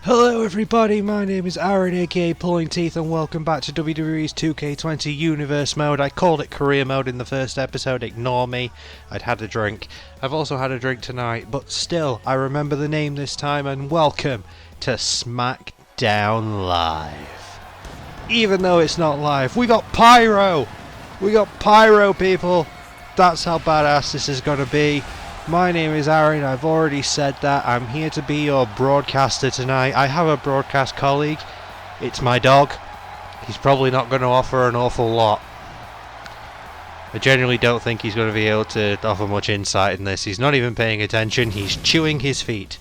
Hello everybody, my name is Aaron aka Pulling Teeth and welcome back to WWE's 2K20 Universe Mode. I called it Career Mode in the first episode, ignore me, I'd had a drink. I've also had a drink tonight, but still, I remember the name this time and welcome to Smackdown Live. Even though it's not live, we got pyro! We got pyro, people! That's how badass this is gonna be. My name is Aaron, I've already said that. I'm here to be your broadcaster tonight. I have a broadcast colleague. It's my dog. He's probably not going to offer an awful lot. I genuinely don't think he's going to be able to offer much insight in this. He's not even paying attention. He's chewing his feet.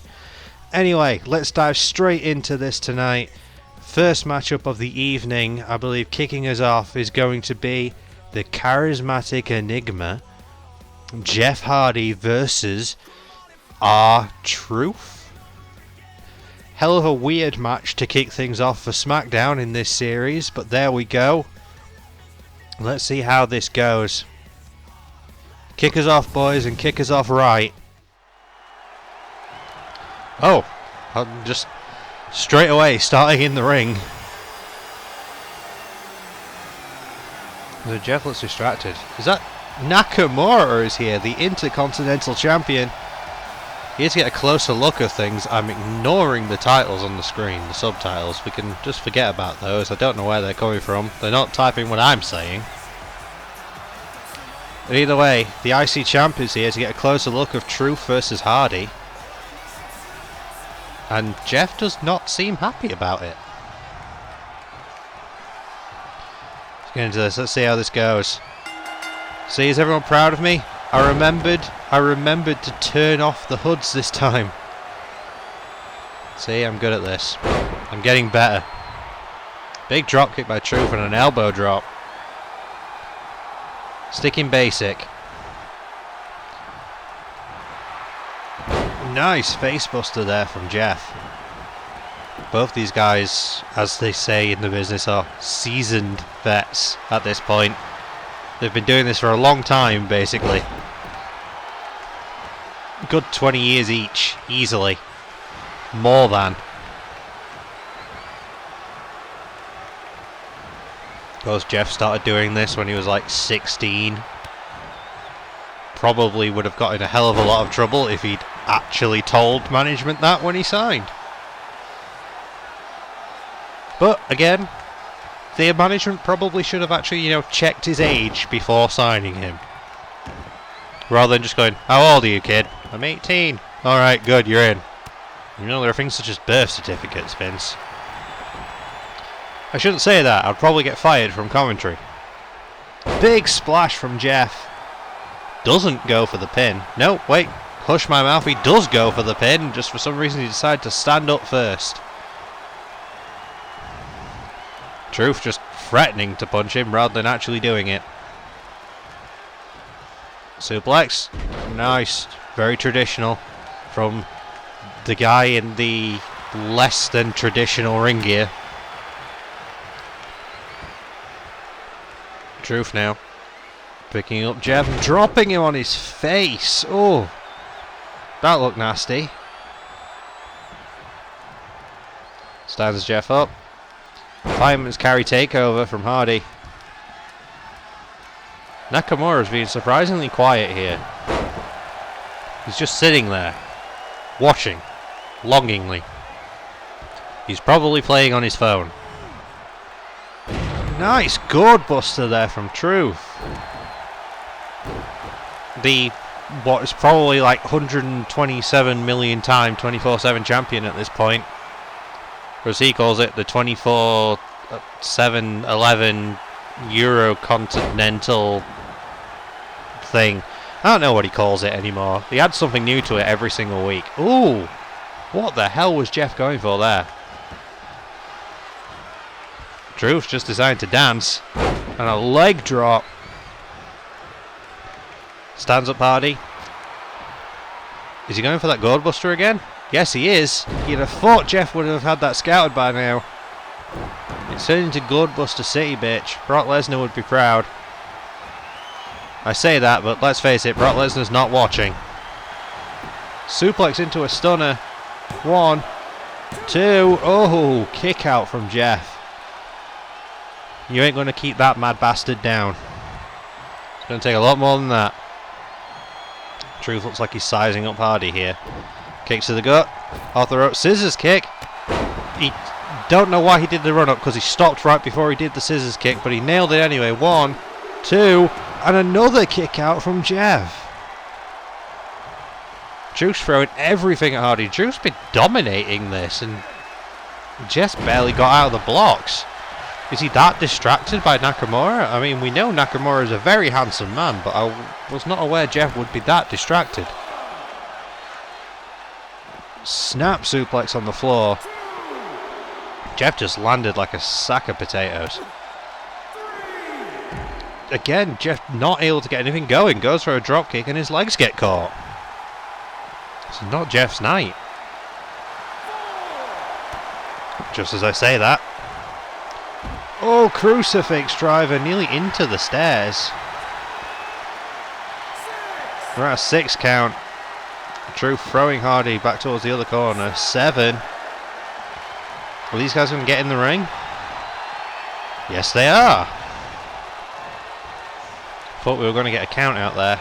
Anyway, let's dive straight into this tonight. First matchup of the evening, I believe kicking us off is going to be the charismatic enigma Jeff Hardy versus R-Truth. Hell of a weird match to kick things off for SmackDown in this series, but there we go. Let's see how this goes. Kick us off, boys, and kick us off right. Oh, I'm just straight away starting in the ring. So Jeff looks distracted. Is that Nakamura is here, the Intercontinental Champion. Here to get a closer look at things. I'm ignoring the titles on the screen, the subtitles. We can just forget about those. I don't know where they're coming from. They're not typing what I'm saying. But either way, the IC Champ is here to get a closer look of Truth versus Hardy. And Jeff does not seem happy about it. Let's get into this. Let's see how this goes. See, is everyone proud of me? I remembered to turn off the hoods this time. See, I'm good at this. I'm getting better. Big drop kick by Truth and an elbow drop. Sticking basic. Nice face buster there from Jeff. Both these guys, as they say in the business, are seasoned vets at this point. They've been doing this for a long time, basically. Good 20 years each, easily. More than. Of course, Jeff started doing this when he was like 16. Probably would have got in a hell of a lot of trouble if he'd actually told management that when he signed. But, again, the management probably should have actually, checked his age before signing him. Rather than just going, how old are you, kid? I'm 18. Alright, good, you're in. There are things such as birth certificates, Vince. I shouldn't say that. I'd probably get fired from commentary. Big splash from Jeff. Doesn't go for the pin. No, wait. Hush my mouth. He does go for the pin. Just for some reason he decided to stand up first. Truth just threatening to punch him rather than actually doing it. Suplex. Nice. Very traditional from the guy in the less than traditional ring gear. Truth now. Picking up Jeff and dropping him on his face. Oh, that looked nasty. Stands Jeff up. Fireman's carry takeover from Hardy. Nakamura's being surprisingly quiet here. He's just sitting there, watching, longingly. He's probably playing on his phone. Nice gourd buster there from Truth. The, what is probably like 127 million time 24/7 champion at this point. Or as he calls it, the 24/7/11 Euro Continental thing. I don't know what he calls it anymore. He adds something new to it every single week. Ooh! What the hell was Jeff going for there? Truth just decided to dance. And a leg drop. Stands up Hardy. Is he going for that gourd buster again? Yes, he is. You'd have thought Jeff would have had that scouted by now. It's turned into Gourdbuster City, bitch. Brock Lesnar would be proud. I say that, but let's face it, Brock Lesnar's not watching. Suplex into a stunner. 1, 2. Oh, kick out from Jeff. You ain't going to keep that mad bastard down. It's going to take a lot more than that. Truth looks like he's sizing up Hardy here. Kicks to the gut. Off the rope. Scissors kick. He don't know why he did the run up because he stopped right before he did the scissors kick, but he nailed it anyway. 1, 2, and another kick out from Jeff. Drew's throwing everything at Hardy. Drew's been dominating this, and Jeff barely got out of the blocks. Is he that distracted by Nakamura? I mean, we know Nakamura is a very handsome man, but I was not aware Jeff would be that distracted. Snap suplex on the floor. Jeff just landed like a sack of potatoes. Again, Jeff not able to get anything going. Goes for a drop kick and his legs get caught. It's not Jeff's night. Just as I say that. Oh, crucifix driver nearly into the stairs. We're at a 6 count. Drew throwing Hardy back towards the other corner. 7. Are these guys going to get in the ring? Yes, they are. Thought we were going to get a count out there.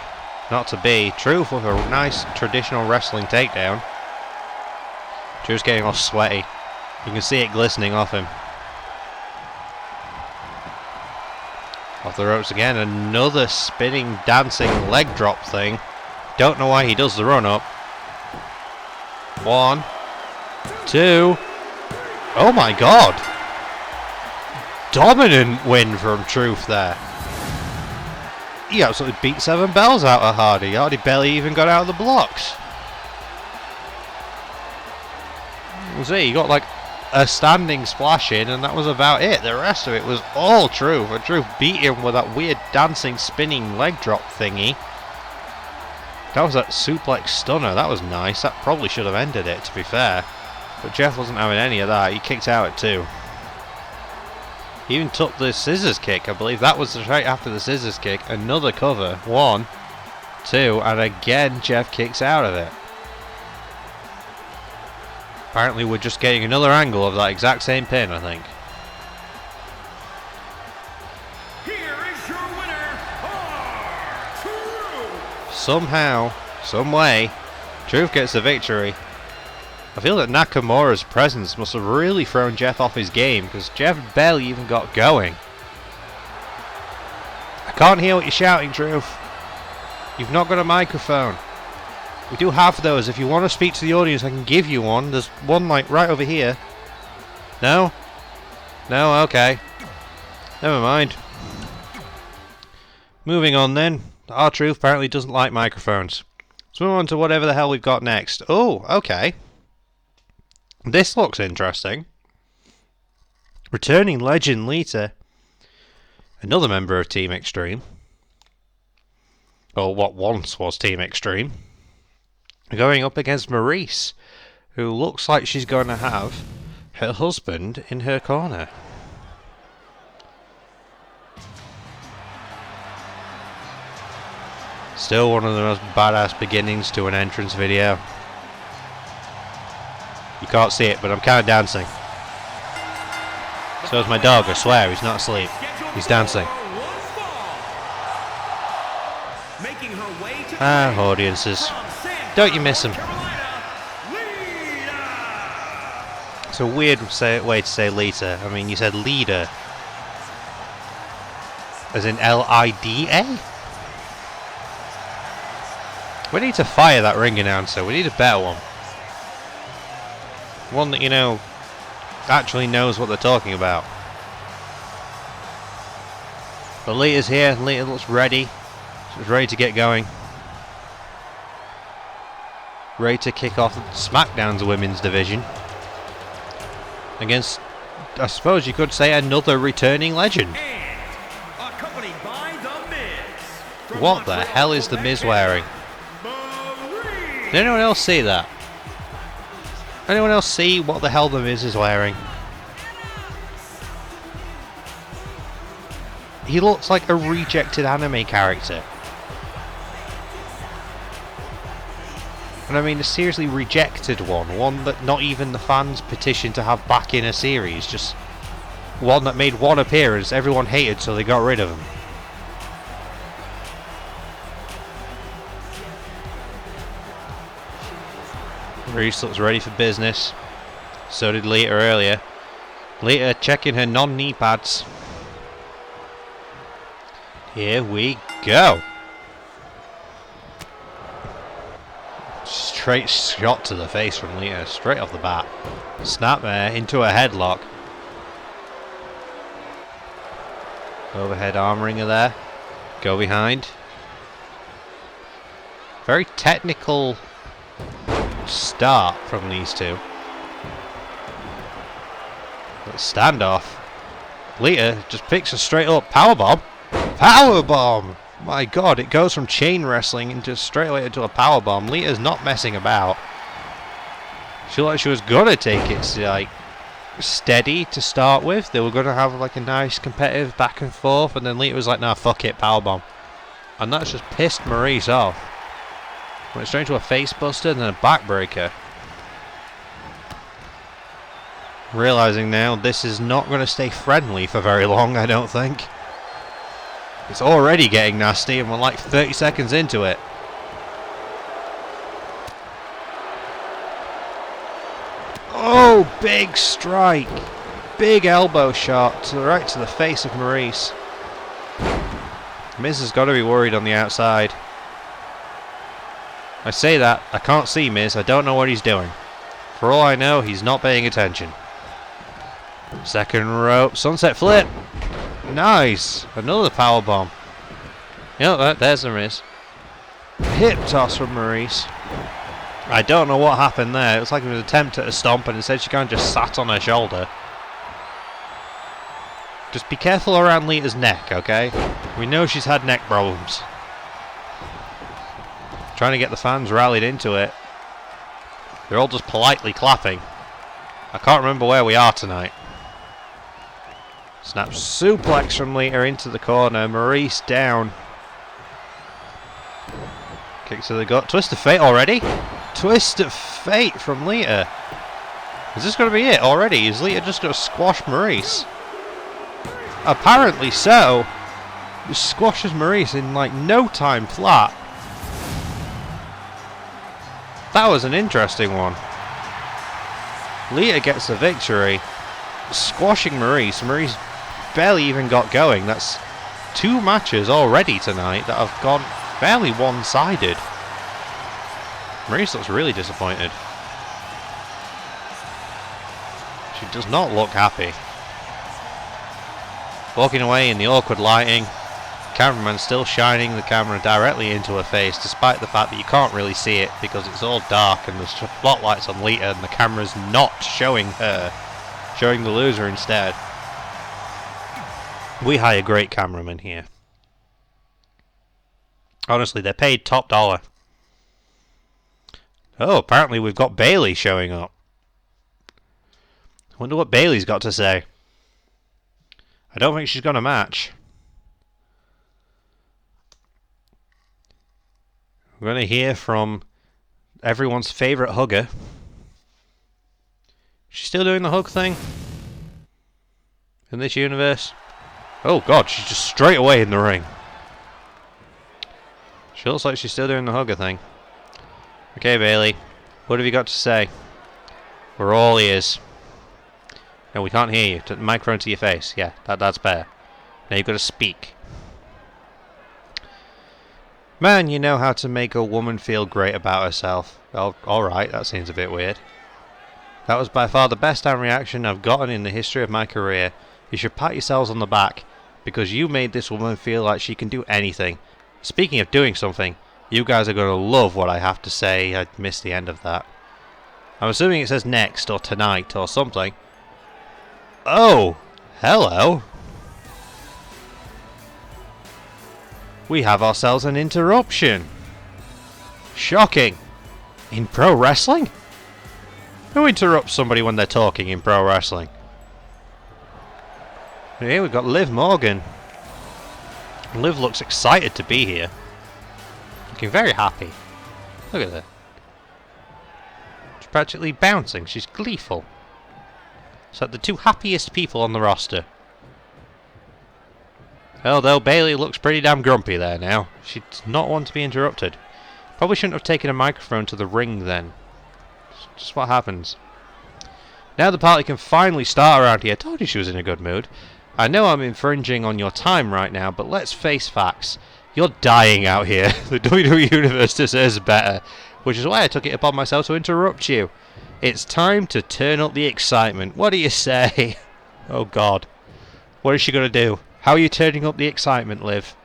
Not to be. Truth with a nice traditional wrestling takedown. Drew's getting all sweaty. You can see it glistening off him. Off the ropes again. Another spinning, dancing leg drop thing. Don't know why he does the run up. 1, 2. Oh my god. Dominant win from Truth there. He absolutely beat 7 bells out of Hardy. Hardy barely even got out of the blocks. See, he got like a standing splash in, and that was about it. The rest of it was all Truth. And Truth beat him with that weird dancing, spinning leg drop thingy. That was that suplex stunner. That was nice. That probably should have ended it, to be fair. But Jeff wasn't having any of that. He kicked out at 2. He even took the scissors kick. I believe that was right after the scissors kick. Another cover. 1, 2, and again Jeff kicks out of it. Apparently we're just getting another angle of that exact same pin, I think. Here is your winner, R-Truth. Somehow, some way, Truth gets the victory. I feel that Nakamura's presence must have really thrown Jeff off his game, because Jeff barely even got going. I can't hear what you're shouting, Truth. You've not got a microphone. We do have those. If you want to speak to the audience, I can give you one. There's one like right over here. No? No? Okay. Never mind. Moving on then. R-Truth apparently doesn't like microphones. Let's move on to whatever the hell we've got next. Oh, okay. This looks interesting. Returning legend Lita. Another member of Team Extreme. Or what once was Team Extreme. Going up against Maurice, who looks like she's going to have her husband in her corner. Still one of the most badass beginnings to an entrance video. You can't see it, but I'm kind of dancing. So is my dog, I swear, he's not asleep. He's dancing. Ah, audiences. Don't you miss him? It's a weird way to say Lita. I mean, you said leader. As in L-I-D-A? We need to fire that ring announcer. We need a better one. One that, you know, actually knows what they're talking about. But Lita's here. Lita looks ready. She's ready to get going. Ready to kick off Smackdown's women's division against, I suppose you could say, another returning legend. What the hell is the Miz wearing? Did anyone else see that? Anyone else see what the hell the Miz is wearing? He looks like a rejected anime character. And I mean a seriously rejected one. One that not even the fans petitioned to have back in a series. Just one that made one appearance everyone hated, so they got rid of him. Reese looks ready for business. So did Lita earlier. Lita checking her non-knee pads. Here we go. Straight shot to the face from Lita, straight off the bat. Snapmare into a headlock. Overhead arm wringer there. Go behind. Very technical start from these two. But standoff. Lita just picks a straight up powerbomb. Powerbomb! My god, it goes from chain wrestling into straight away into a powerbomb. Lita's not messing about. She looked like she was gonna take it like steady to start with. They were gonna have like a nice competitive back and forth, and then Lita was like, nah, fuck it, powerbomb. And that's just pissed Maurice off. Went straight into a face buster and then a backbreaker. Realizing now this is not going to stay friendly for very long, I don't think. It's already getting nasty and we're like 30 seconds into it. Oh, big strike. Big elbow shot right to the face of Maurice. Miz has got to be worried on the outside. I say that, I can't see Miz, I don't know what he's doing. For all I know, he's not paying attention. Second rope, sunset flip. Nice, another powerbomb. You know what, there's the Miz. Hip toss from Maurice. I don't know what happened there, it was like it was an attempt at a stomp and instead she kind of just sat on her shoulder. Just be careful around Lita's neck, okay? We know she's had neck problems. Trying to get the fans rallied into it. They're all just politely clapping. I can't remember where we are tonight. Snap suplex from Lita into the corner. Maurice down. Kick to the gut. Twist of fate already? Twist of fate from Lita. Is this going to be it already? Is Lita just going to squash Maurice? Apparently so. Just squashes Maurice in like no time flat. That was an interesting one. Lita gets the victory, squashing Maurice. Maurice barely even got going. That's 2 matches already tonight that have gone fairly one-sided. Maurice looks really disappointed. She does not look happy. Walking away in the awkward lighting. Cameraman still shining the camera directly into her face, despite the fact that you can't really see it because it's all dark and there's spotlights on Lita and the camera's not showing her, showing the loser instead. We hire great cameramen here. Honestly, they're paid top dollar. Oh, apparently we've got Bayley showing up. I wonder what Bayley's got to say. I don't think she's going to match. We're going to hear from everyone's favourite hugger. She's still doing the hug thing? In this universe? Oh god, she's just straight away in the ring. She looks like she's still doing the hugger thing. Okay, Bayley. What have you got to say? We're all ears. No, we can't hear you. Put the microphone to your face. Yeah, that's better. Now you've got to speak. Man, you know how to make a woman feel great about herself. Oh, alright, that seems a bit weird. That was by far the best damn reaction I've gotten in the history of my career. You should pat yourselves on the back, because you made this woman feel like she can do anything. Speaking of doing something, you guys are going to love what I have to say. I missed the end of that. I'm assuming it says next, or tonight, or something. Oh, hello. We have ourselves an interruption. Shocking. In pro wrestling? Who interrupts somebody when they're talking in pro wrestling? Here we've got Liv Morgan. Liv looks excited to be here. Looking very happy. Look at that. practically bouncing. She's gleeful. It's like the two happiest people on the roster. Although Bayley looks pretty damn grumpy there now. She's not one to be interrupted. Probably shouldn't have taken a microphone to the ring then. It's just what happens. Now the party can finally start around here. I told you she was in a good mood. I know I'm infringing on your time right now, but let's face facts. You're dying out here. The WWE Universe deserves better. Which is why I took it upon myself to interrupt you. It's time to turn up the excitement. What do you say? Oh God. What is she going to do? How are you turning up the excitement, Liv?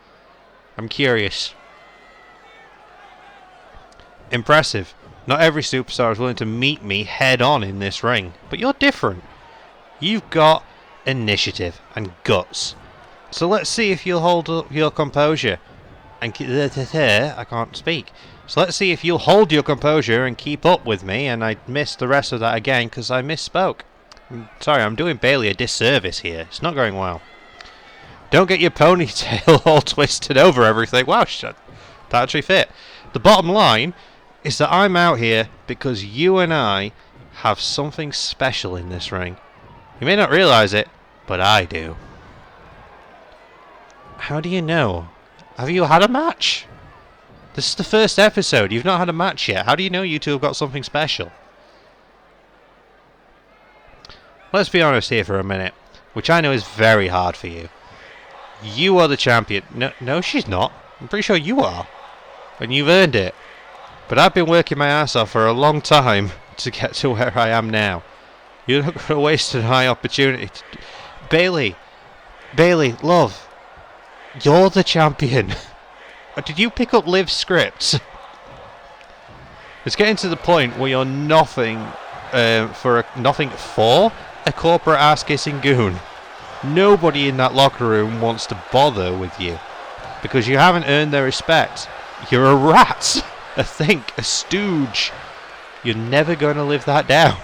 I'm curious. Impressive. Not every superstar is willing to meet me head on in this ring. But you're different. You've got initiative and guts. So let's see if you'll hold up your composure. And I can't speak. So let's see if you'll hold your composure and keep up with me. And I missed the rest of that again because I misspoke. Sorry, I'm doing Bayley a disservice here. It's not going well. Don't get your ponytail all twisted over everything. Wow, that actually fit. The bottom line is that I'm out here because you and I have something special in this ring. You may not realise it, but I do. How do you know? Have you had a match? This is the first episode. You've not had a match yet. How do you know you two have got something special? Let's be honest here for a minute, which I know is very hard for you. You are the champion. No, she's not. I'm pretty sure you are. And you've earned it. But I've been working my ass off for a long time to get to where I am now. You're not going to waste an high opportunity. Bayley, love. You're the champion. Did you pick up Liv's scripts? It's getting to the point where you're nothing for a corporate ass-kissing goon. Nobody in that locker room wants to bother with you because you haven't earned their respect. You're a rat, a stooge. You're never going to live that down.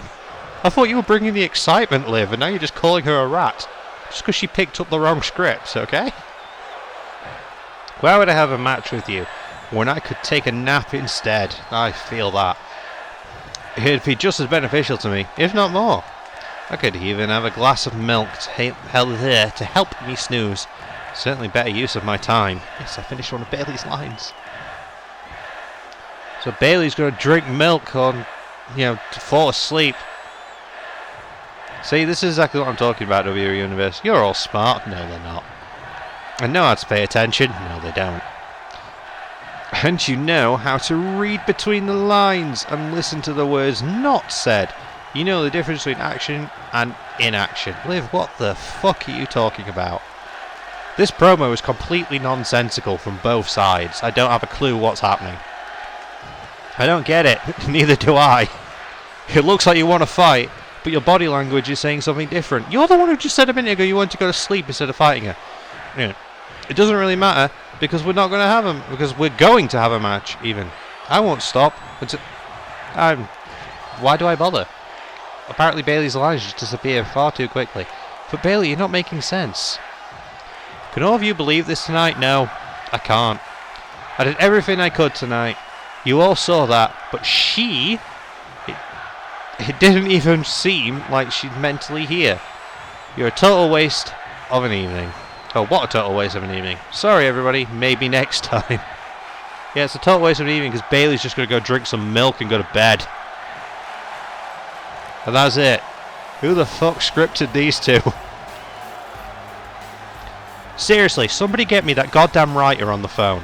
I thought you were bringing the excitement, Liv, and now you're just calling her a rat just because she picked up the wrong scripts, okay? Why would I have a match with you when I could take a nap instead? I feel that. It'd be just as beneficial to me, if not more. I could even have a glass of milk to help me snooze. Certainly better use of my time. Yes, I finished one of Bayley's lines. So Bayley's going to drink milk to fall asleep. See, this is exactly what I'm talking about, WWE Universe. You're all smart. No, they're not. And know how to pay attention. No, they don't. And you know how to read between the lines and listen to the words not said. You know the difference between action and inaction. Liv, what the fuck are you talking about? This promo is completely nonsensical from both sides. I don't have a clue what's happening. I don't get it. Neither do I. It looks like you want to fight, but your body language is saying something different. You're the one who just said a minute ago you wanted to go to sleep instead of fighting her. It doesn't really matter because we're not going to have them. Because we're going to have a match, even. I won't stop. Why do I bother? Apparently Bayley's lines just disappear far too quickly. But Bayley, you're not making sense. Can all of you believe this tonight? No, I can't. I did everything I could tonight. You all saw that. But it didn't even seem like she's mentally here. You're a total waste of an evening. Oh, what a total waste of an evening. Sorry, everybody. Maybe next time. Yeah, it's a total waste of an evening because Bayley's just going to go drink some milk and go to bed. And that's it. Who the fuck scripted these two? Seriously, somebody get me that goddamn writer on the phone.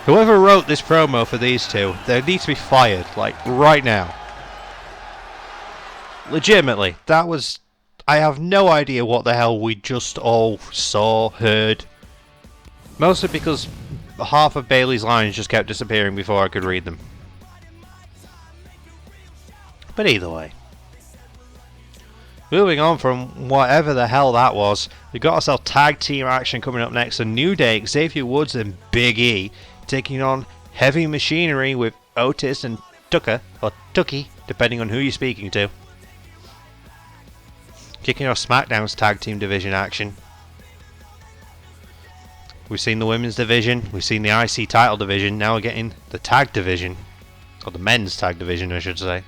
Whoever wrote this promo for these two, they need to be fired, like, right now. Legitimately, that was... I have no idea what the hell we just all saw, heard. Mostly because half of Bayley's lines just kept disappearing before I could read them. But either way. Moving on from whatever the hell that was, we've got ourselves tag team action coming up next. A New Day, Xavier Woods and Big E taking on Heavy Machinery with Otis and Tucker, or Tucky, depending on who you're speaking to. Kicking off SmackDown's tag team division action. We've seen the women's division, we've seen the IC title division, now we're getting the tag division, or the men's tag division I should say.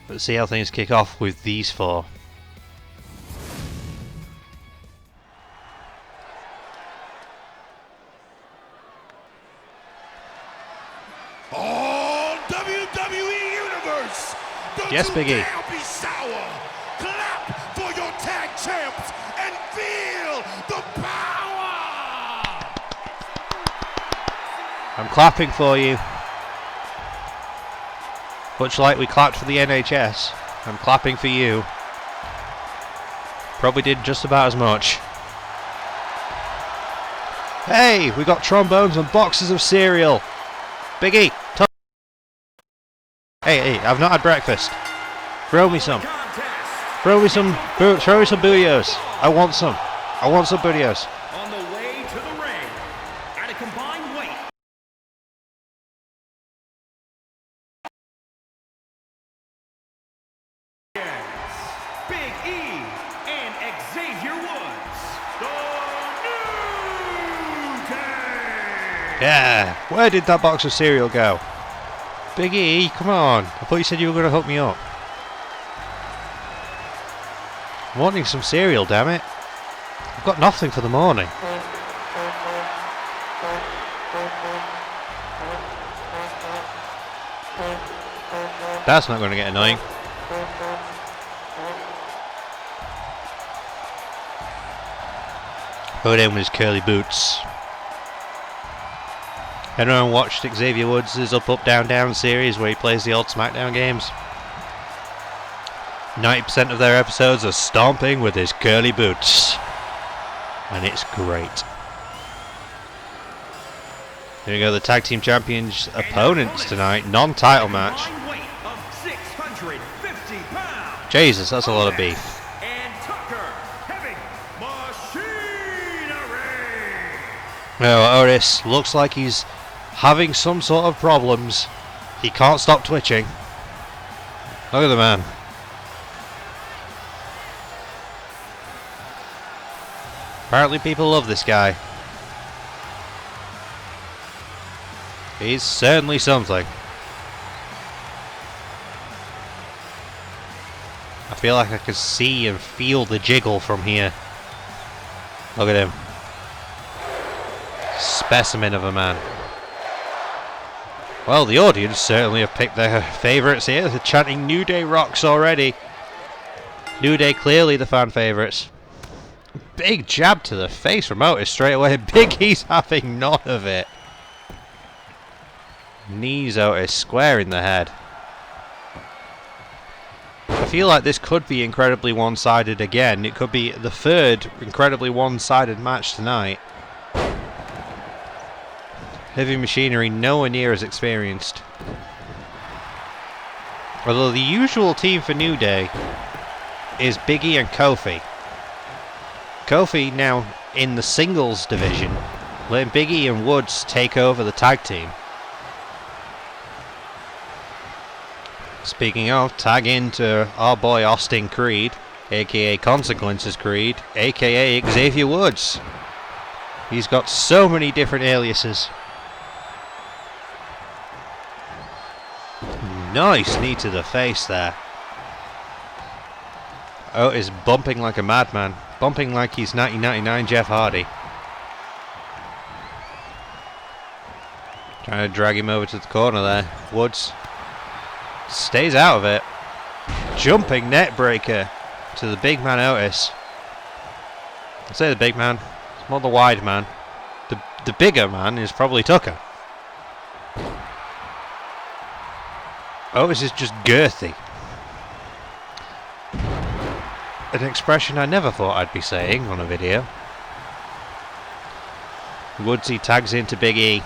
Let's see how things kick off with these four. All WWE Universe! Don't Yes, Big E. Be sour. Clap for your tag champs and feel the power! I'm clapping for you. Much like we clapped for the NHS, I'm clapping for you. Probably did just about as much. Hey, we got trombones and boxes of cereal. Big E, hey, I've not had breakfast. Throw me some. Throw me some burritos. I want some burritos. On the way to the ring, at a combined weight. Big E and Xavier Woods, the New Day! Yeah, where did that box of cereal go? Big E, come on. I thought you said you were going to hook me up. I'm wanting some cereal, damn it. I've got nothing for the morning. That's not going to get annoying. Put in with his curly boots. Anyone watched Xavier Woods' Up, Down, Down series where he plays the old Smackdown games? 90% of their episodes are stomping with his curly boots. And it's great. Here we go, the tag team champions opponents tonight. Non-title match. Jesus, that's a lot of beef. Oh, Otis looks like he's having some sort of problems. He can't stop twitching. Look at the man. Apparently people love this guy. He's certainly something. I feel like I can see and feel the jiggle from here. Look at him. Specimen of a man. Well, the audience certainly have picked their favourites here. They're chanting New Day rocks already. New Day clearly the fan favourites. Big jab to the face from Otis straight away. Big E's having none of it. Knees Otis square in the head. I feel like this could be incredibly one-sided again. It could be the third incredibly one-sided match tonight. Heavy Machinery nowhere near as experienced. Although the usual team for New Day is Big E and Kofi. Kofi now in the singles division, letting Big E and Woods take over the tag team. Speaking of, tag into our boy Austin Creed, aka Consequences Creed, aka Xavier Woods. He's got so many different aliases. Nice knee to the face there. Otis bumping like a madman. Bumping like he's 1999 Jeff Hardy. Trying to drag him over to the corner there. Woods stays out of it. Jumping net breaker to the big man Otis. I say the big man. It's more the wide man. The bigger man is probably Tucker. Otis is just girthy. An expression I never thought I'd be saying on a video. Woodsy tags into Big E.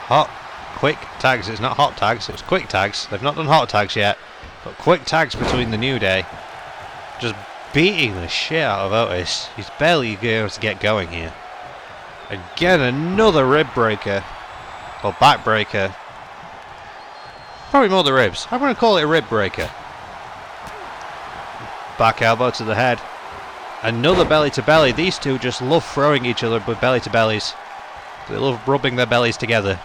Hot, quick tags. It's not hot tags, it's quick tags. They've not done hot tags yet, but quick tags between the New Day. Just beating the shit out of Otis. He's barely able to get going here. Again, another rib breaker. Or back breaker. Probably more the ribs. I'm going to call it a rib breaker. Back elbow to the head. Another belly to belly. These two just love throwing each other with belly to bellies. They love rubbing their bellies together.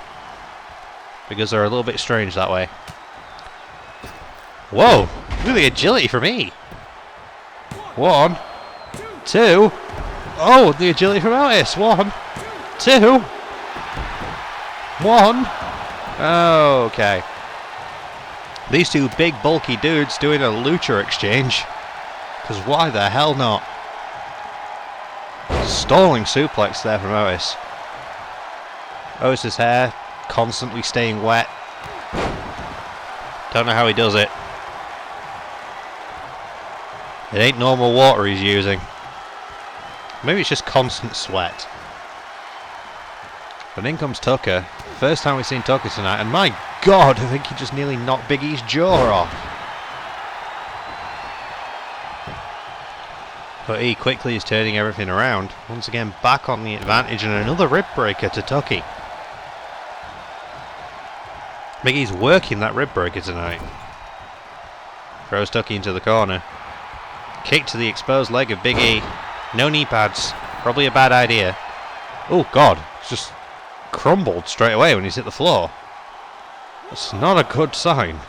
because they're a little bit strange that way. Whoa! Look at the agility from E. 1, 2. Oh, the agility from Otis. 1, 2. 1. Okay. These two big bulky dudes doing a lucha exchange. Because why the hell not? Stalling suplex there from Otis. Otis's hair constantly staying wet. Don't know how he does it. It ain't normal water he's using. Maybe it's just constant sweat. But in comes Tucker. First time we've seen Tucker tonight, and my God, I think he just nearly knocked Big E's jaw off. But E quickly is turning everything around. Once again, back on the advantage, and another rib breaker to Tucky. Big E's working that rib breaker tonight. Throws Tucky into the corner. Kick to the exposed leg of Big E. No knee pads. Probably a bad idea. Oh God, it's just crumbled straight away when he's hit the floor. That's not a good sign.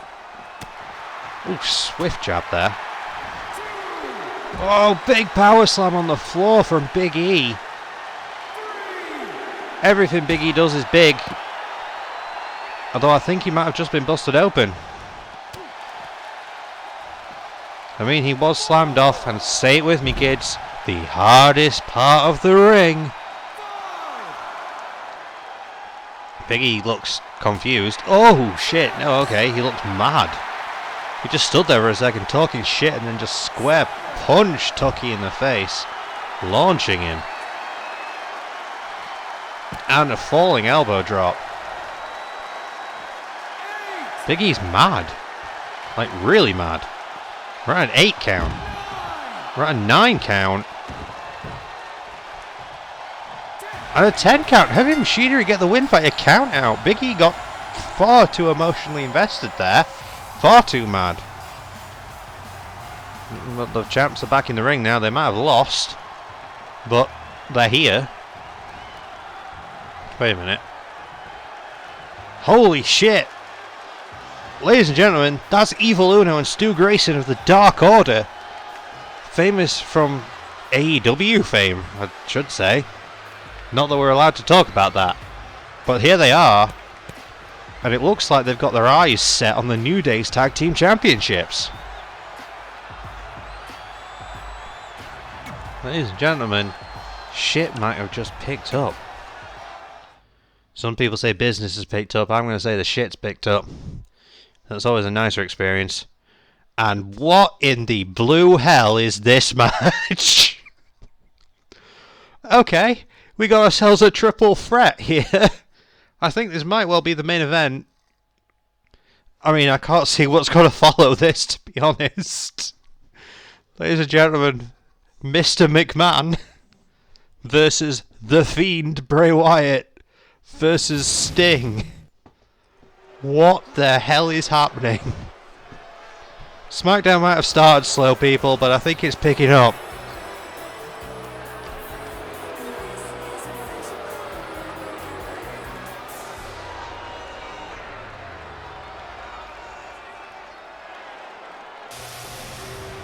Oh, swift jab there. Oh, big power slam on the floor from Big E. Everything Big E does is big. Although I think he might have just been busted open. I mean, he was slammed off, and say it with me, kids, the hardest part of the ring. Big E looks confused. Oh, shit. No, okay, he looks mad. He just stood there for a second talking shit and then just square punched Tucky in the face, launching him. And a falling elbow drop. Big E's mad. Like, really mad. We're at an 8 count. We're at a 9 count. And a 10 count. Heavy Machinery get the win by a count out. Big E got far too emotionally invested there. Far too mad. But the champs are back in the ring now. They might have lost, but they're here. Wait a minute. Holy shit. Ladies and gentlemen, that's Evil Uno and Stu Grayson of the Dark Order. Famous from AEW fame, I should say. Not that we're allowed to talk about that. But here they are. And it looks like they've got their eyes set on the New Day's Tag Team Championships. Ladies and gentlemen, shit might have just picked up. Some people say business has picked up. I'm going to say the shit's picked up. That's always a nicer experience. And what in the blue hell is this match? Okay, we got ourselves a triple threat here. I think this might well be the main event. I mean, I can't see what's going to follow this, to be honest. Ladies and gentlemen, Mr. McMahon versus The Fiend Bray Wyatt versus Sting. What the hell is happening? Smackdown might have started slow, people, but I think it's picking up.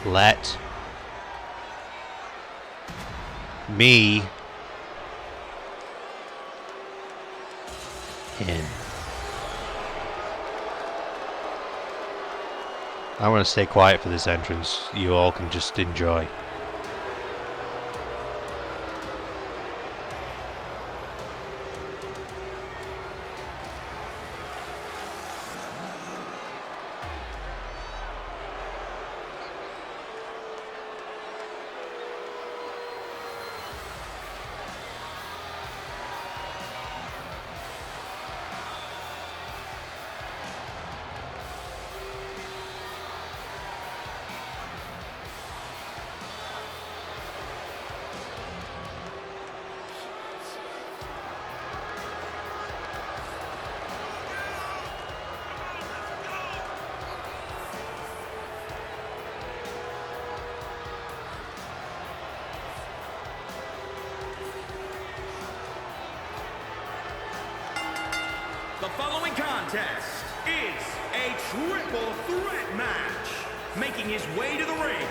Let me in. I want to stay quiet for this entrance. You all can just enjoy. contest is a triple threat match. Making his way to the ring,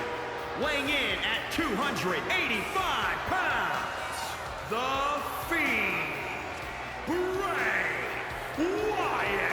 weighing in at 285 pounds, the Fiend, Bray Wyatt.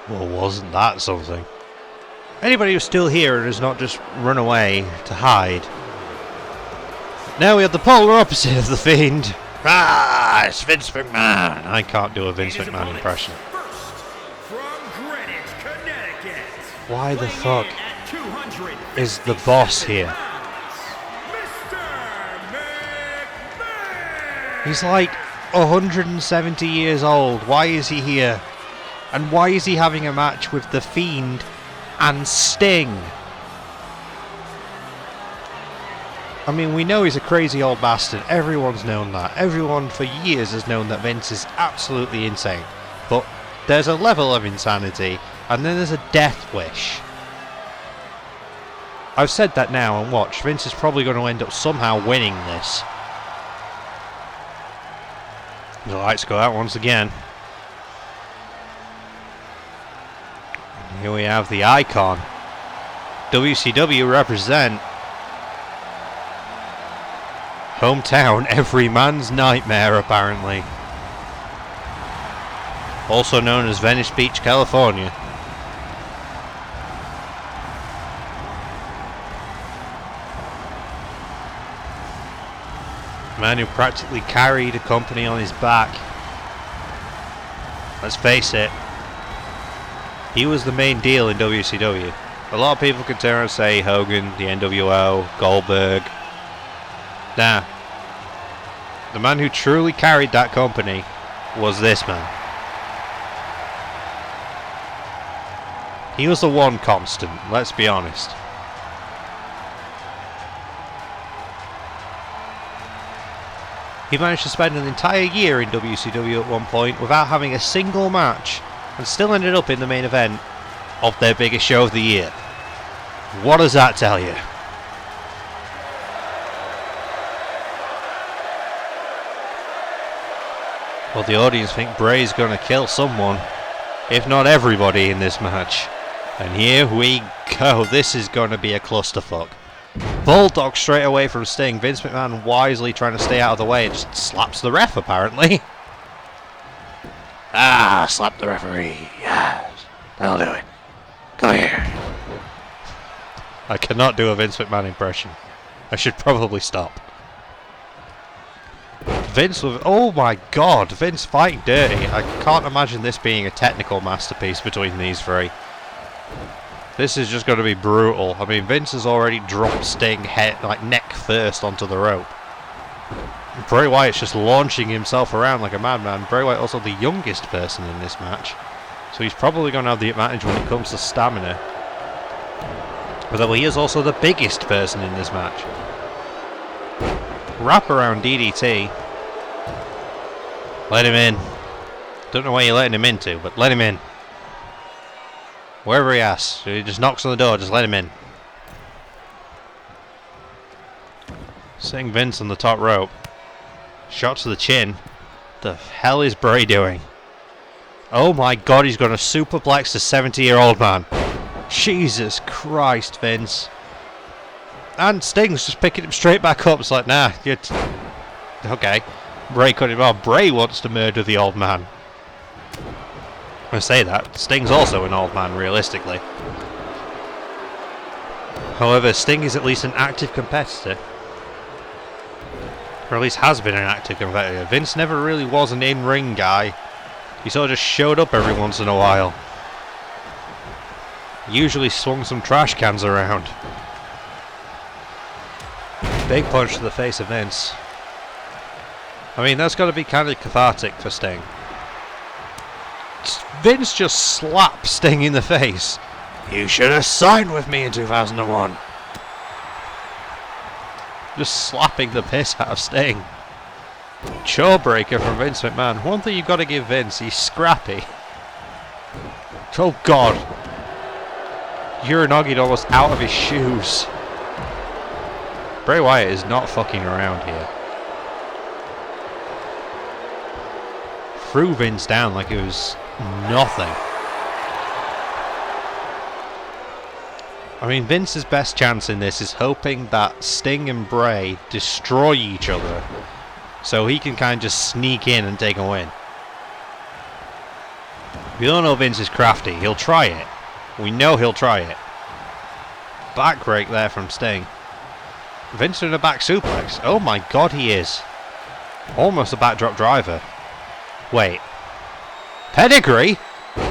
Well, wasn't that something? Anybody who's still here and has not just run away to hide. Now we have the polar opposite of the Fiend. Ah, it's Vince McMahon. I can't do a Vince McMahon impression. First, from Greenwich, Connecticut. Why the fuck is the boss here? Mr. McMahon. He's like 170 years old. Why is he here? And why is he having a match with The Fiend and Sting? I mean, we know he's a crazy old bastard. Everyone's known that. Everyone for years has known that Vince is absolutely insane. But there's a level of insanity, and then there's a death wish. I've said that now, and watch. Vince is probably going to end up somehow winning this. The lights go out once again. Here we have the icon. WCW represent. Hometown, every man's nightmare, apparently. Also known as Venice Beach, California. Man who practically carried a company on his back. Let's face it. He was the main deal in WCW. A lot of people could turn around and say Hogan, the NWO, Goldberg. Nah. The man who truly carried that company was this man. He was the one constant, let's be honest. He managed to spend an entire year in WCW at one point without having a single match, and still ended up in the main event of their biggest show of the year. What does that tell you? Well, the audience think Bray's going to kill someone, if not everybody, in this match. And here we go. This is going to be a clusterfuck. Bulldog straight away from Sting. Vince McMahon wisely trying to stay out of the way and just slaps the ref, apparently. Ah, slap the referee. Yes, that'll do it. Come here. I cannot do a Vince McMahon impression. I should probably stop. Vince with... Oh my god, Vince fighting dirty. I can't imagine this being a technical masterpiece between these three. This is just going to be brutal. I mean, Vince has already dropped Sting head, like neck first onto the rope. Bray Wyatt's just launching himself around like a madman. Bray Wyatt also the youngest person in this match, so he's probably going to have the advantage when it comes to stamina. But he is also the biggest person in this match. Wraparound DDT. Let him in. Don't know where you're letting him into, but let him in. Wherever he asks. He just knocks on the door, just let him in. Seeing Vince on the top rope. Shot to the chin. The hell is Bray doing? Oh my god, he's going to superplex the 70-year-old man. Jesus Christ, Vince. And Sting's just picking him straight back up. It's like, nah, you're... Okay. Bray cut him off. Bray wants to murder the old man. I say that. Sting's also an old man, realistically. However, Sting is at least an active competitor. Or at least has been an active competitor. Vince never really was an in-ring guy. He sort of just showed up every once in a while. Usually swung some trash cans around. Big punch to the face of Vince. I mean, that's got to be kind of cathartic for Sting. Vince just slapped Sting in the face. You should have signed with me in 2001. Just slapping the piss out of Sting. Jawbreaker from Vince McMahon. One thing you've got to give Vince, he's scrappy. Oh God. Uranogi'd almost out of his shoes. Bray Wyatt is not fucking around here. Threw Vince down like it was nothing. I mean, Vince's best chance in this is hoping that Sting and Bray destroy each other so he can kind of just sneak in and take a win. We all know Vince is crafty. He'll try it. We know he'll try it. Backbreak there from Sting. Vince in a back suplex. Oh my God, he is. Almost a backdrop driver. Wait. Pedigree?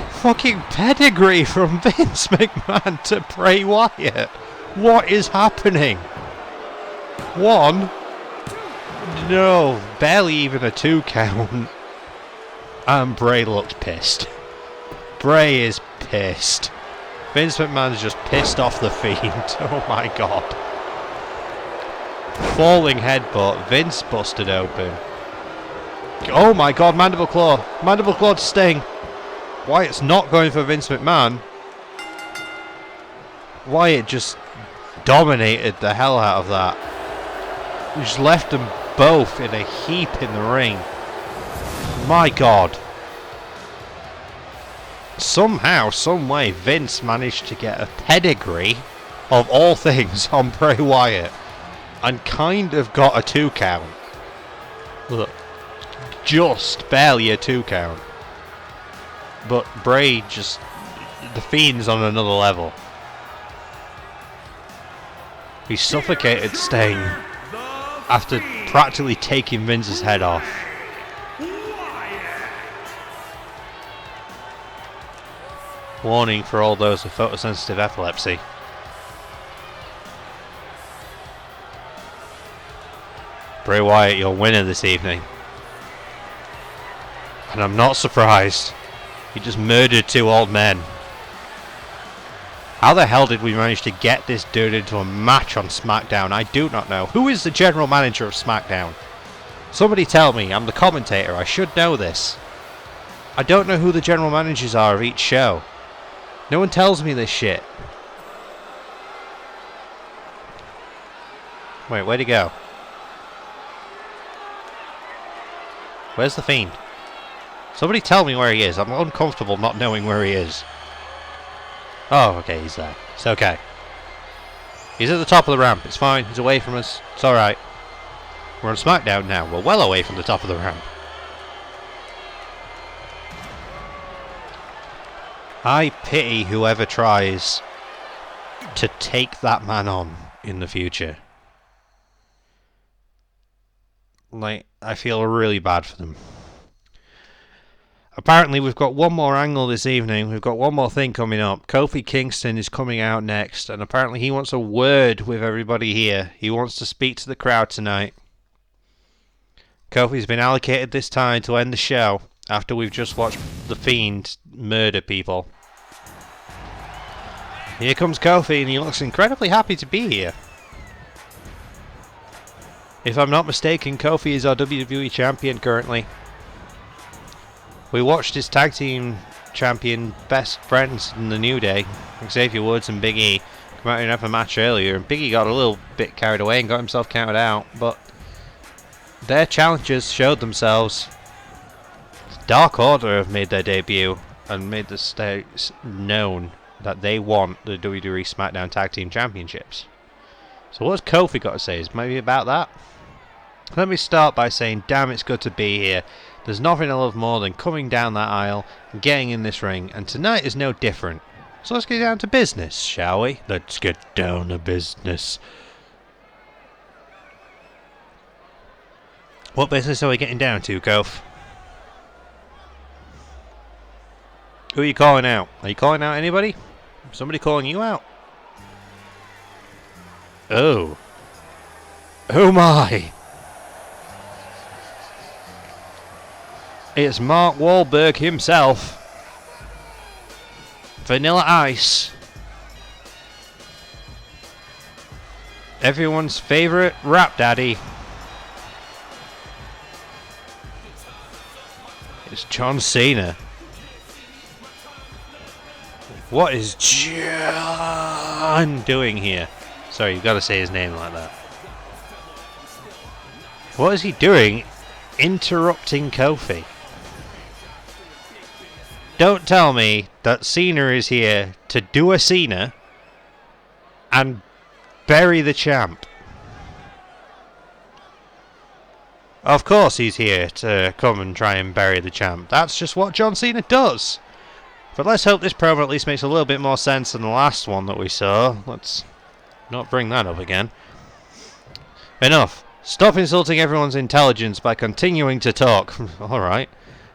Fucking pedigree from Vince McMahon to Bray Wyatt. What is happening? One? No, barely even a 2 count. And Bray looked pissed. Bray is pissed. Vince McMahon's just pissed off the Fiend. Oh my God. Falling headbutt. Vince busted open. Oh my God, mandible claw. Mandible claw to Sting. Wyatt's not going for Vince McMahon. Wyatt just dominated the hell out of that. He just left them both in a heap in the ring. My God. Somehow, someway, Vince managed to get a pedigree, of all things, on Bray Wyatt. And kind of got a 2 count. Look. Just barely a 2 count. But Bray just... The Fiend's on another level. He suffocated Sting after practically taking Vince's head off. Warning for all those with photosensitive epilepsy. Bray Wyatt, your winner this evening. And I'm not surprised. He just murdered 2 old men. How the hell did we manage to get this dude into a match on Smackdown? I do not know. Who is the general manager of Smackdown? Somebody tell me. I'm the commentator. I should know this. I don't know who the general managers are of each show. No one tells me this shit. Wait, where'd he go? Where's the Fiend? Somebody tell me where he is. I'm uncomfortable not knowing where he is. Oh, okay, he's there. It's okay. He's at the top of the ramp. It's fine. He's away from us. It's alright. We're on Smackdown now. We're well away from the top of the ramp. I pity whoever tries to take that man on in the future. Like, I feel really bad for them. Apparently we've got one more angle this evening. We've got one more thing coming up. Kofi Kingston is coming out next, and apparently he wants a word with everybody here. He wants to speak to the crowd tonight. Kofi's been allocated this time to end the show after we've just watched The Fiend murder people. Here comes Kofi, and he looks incredibly happy to be here. If I'm not mistaken, Kofi is our WWE champion currently. We watched his tag team champion best friends in the New Day, Xavier Woods and Big E, come out and have a match earlier, and Big E got a little bit carried away and got himself counted out, but their challenges showed themselves. Dark Order have made their debut and made the stakes known that they want the WWE SmackDown Tag Team Championships. So what's Kofi got to say? Is maybe about that? Let me start by saying, damn, it's good to be here. There's nothing I love more than coming down that aisle and getting in this ring, and tonight is no different. So let's get down to business, shall we? Let's get down to business. What business are we getting down to, Kof? Who are you calling out? Are you calling out anybody? Somebody calling you out? Oh. Oh my! It's Mark Wahlberg himself. Vanilla Ice. Everyone's favourite rap daddy. It's John Cena. What is John doing here? Sorry, you've got to say his name like that. What is he doing interrupting Kofi? Don't tell me that Cena is here to do a Cena and bury the champ. Of course he's here to come and try and bury the champ. That's just what John Cena does. But let's hope this promo at least makes a little bit more sense than the last one that we saw. Let's not bring that up again. Enough. Stop insulting everyone's intelligence by continuing to talk. Alright.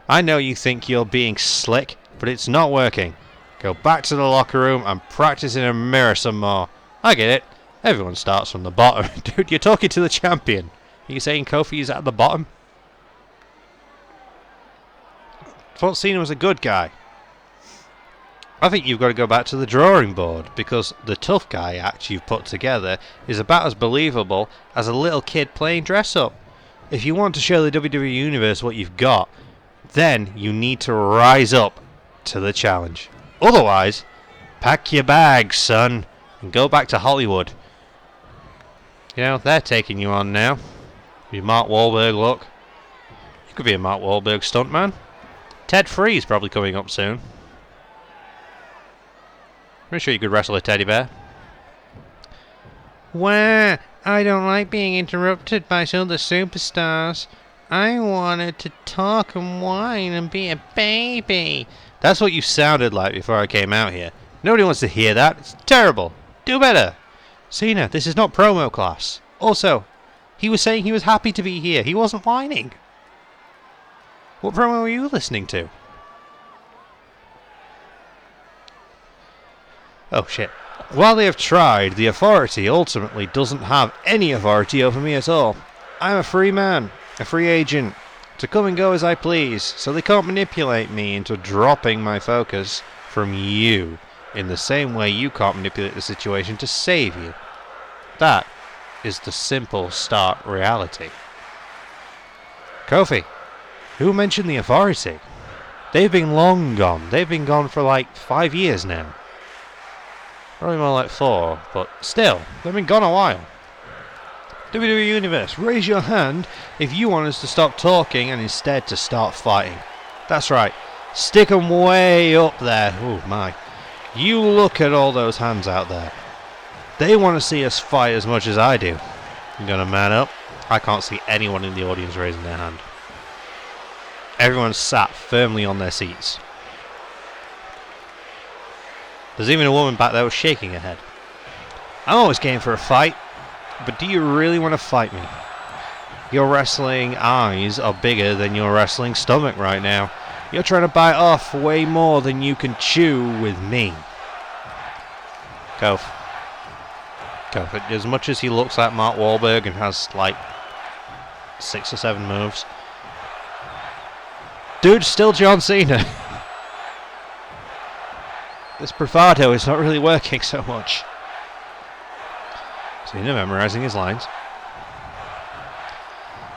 I know you think you're being slick, but it's not working. Go back to the locker room and practice in a mirror some more. I get it. Everyone starts from the bottom. Dude, you're talking to the champion. Are you saying Kofi is at the bottom? I thought Cena was a good guy. I think you've got to go back to the drawing board, because the tough guy act you've put together is about as believable as a little kid playing dress up. If you want to show the WWE Universe what you've got, then you need to rise up to the challenge. Otherwise, pack your bags, son, and go back to Hollywood. You know, they're taking you on now. Your Mark Wahlberg look. You could be a Mark Wahlberg stuntman. Ted Free's probably coming up soon. Pretty sure you could wrestle a teddy bear. Wah, I don't like being interrupted by some of the superstars. I wanted to talk and whine and be a baby. That's what you sounded like before I came out here. Nobody wants to hear that. It's terrible. Do better. Cena, this is not promo class. Also, he was saying he was happy to be here. He wasn't whining. What promo were you listening to? Oh shit. While they have tried, the Authority ultimately doesn't have any authority over me at all. I'm a free man, a free agent, to come and go as I please, so they can't manipulate me into dropping my focus from you, in the same way you can't manipulate the situation to save you. That is the simple start reality. Kofi, who mentioned the Authority? They've been long gone. They've been gone for like 5 years now. Probably more like 4, but still, they've been gone a while. WWE Universe, raise your hand if you want us to stop talking and instead to start fighting. That's right, stick them way up there. Oh my. You look at all those hands out there. They want to see us fight as much as I do. I'm gonna man up. I can't see anyone in the audience raising their hand. Everyone's sat firmly on their seats. There's even a woman back there shaking her head. I'm always game for a fight, but do you really want to fight me? Your wrestling eyes are bigger than your wrestling stomach right now. You're trying to bite off way more than you can chew with me. Kof. As much as he looks like Mark Wahlberg and has like 6 or 7 moves, dude's still John Cena. This bravado is not really working so much. Cena memorizing his lines.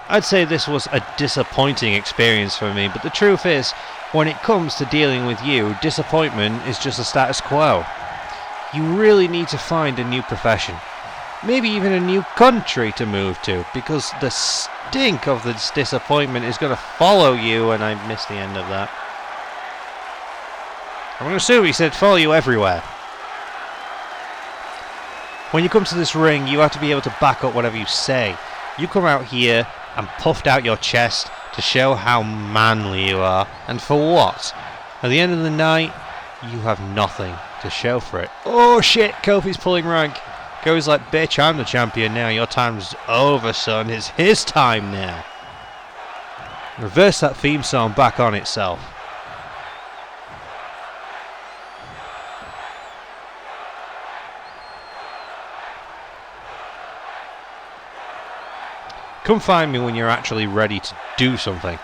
I'd say this was a disappointing experience for me, but the truth is, when it comes to dealing with you, disappointment is just a status quo. You really need to find a new profession. Maybe even a new country to move to, because the stink of this disappointment is going to follow you, and I missed the end of that. I'm going to assume he said follow you everywhere. When you come to this ring, you have to be able to back up whatever you say. You come out here and puffed out your chest to show how manly you are. And for what? At the end of the night, you have nothing to show for it. Oh shit, Kofi's pulling rank. Goes like, bitch, I'm the champion now. Your time's over, son. It's his time now. Reverse that theme song back on itself. Come find me when you're actually ready to do something.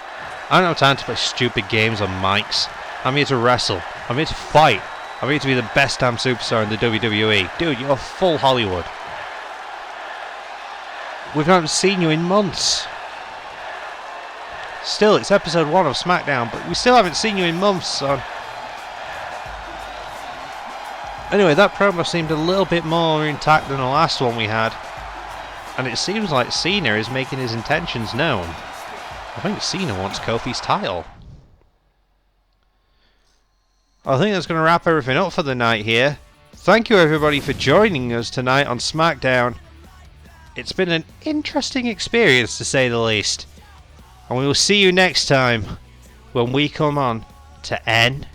I don't have time to play stupid games on mics. I'm here to wrestle. I'm here to fight. I'm here to be the best damn superstar in the WWE. Dude, you're full Hollywood. We haven't seen you in months. Still, it's episode 1 of Smackdown, but we still haven't seen you in months, son. Anyway, that promo seemed a little bit more intact than the last one we had. And it seems like Cena is making his intentions known. I think Cena wants Kofi's title. I think that's going to wrap everything up for the night here. Thank you everybody for joining us tonight on Smackdown. It's been an interesting experience to say the least. And we will see you next time when we come on to NXT.